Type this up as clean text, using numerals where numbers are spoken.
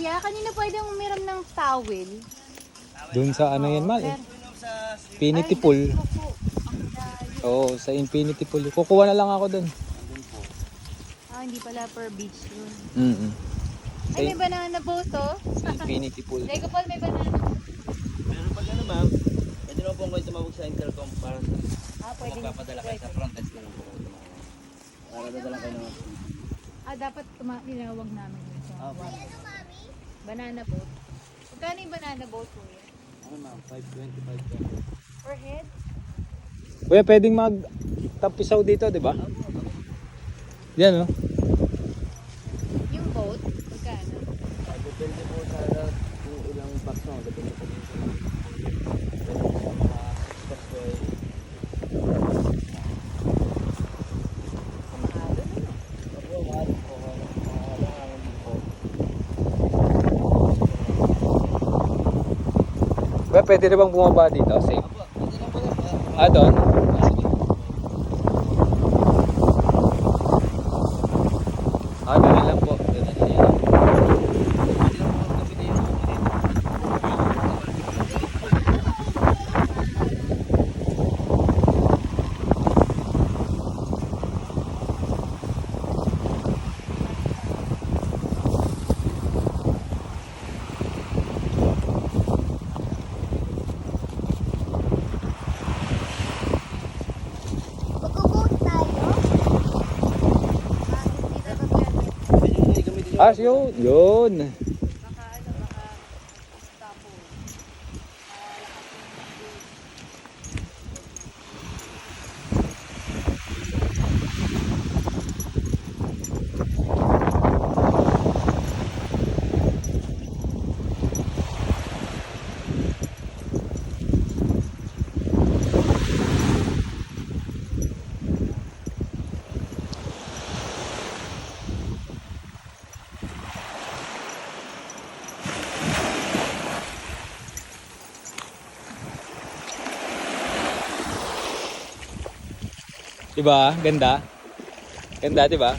kuya, kanina pwedeng umiram ng towel. Doon sa ano yan, Mal? Sir. Infinity Ay, pool. naku po. Ang layo. Oo, sa Infinity pool. Kukuha na lang ako doon. Ah, hindi pala per beach yun. Sa, Ay, may banana boat oh. sa Infinity pool. Lego Paul, may banana boat. Pero pag ano ma'am, pwede naman po kayo tumawag sa Intercom para sa Ah, pwede. magpapadala kayo sa front desk na lang po kayo tumawag. Para dadala kayo ng Ah, dapat tinawag namin yun sa banana boat. Magkano yung banana boat kuya? ano ma'am, 520. Per head? Kuya, pwedeng mag-tapisaw dito, di ba? Yan, oh. Yung boat, magkano? Depende po sa kung ilang box mo, depende po sa mga expressway. Mahalo na no? Pag mahal po, mahal po. Kuya, pwede na bang bumaba dito? Safe. Apo, pwede lang po lang. Ah, doon? Ah, ganun lang po. Pwede lang po kami dito. Mag-boat tayo? Pwede nyo na gamitin yung Ah, yun. Yun. Baka ano, baka tapo. Diba? Ganda. Ganda, diba?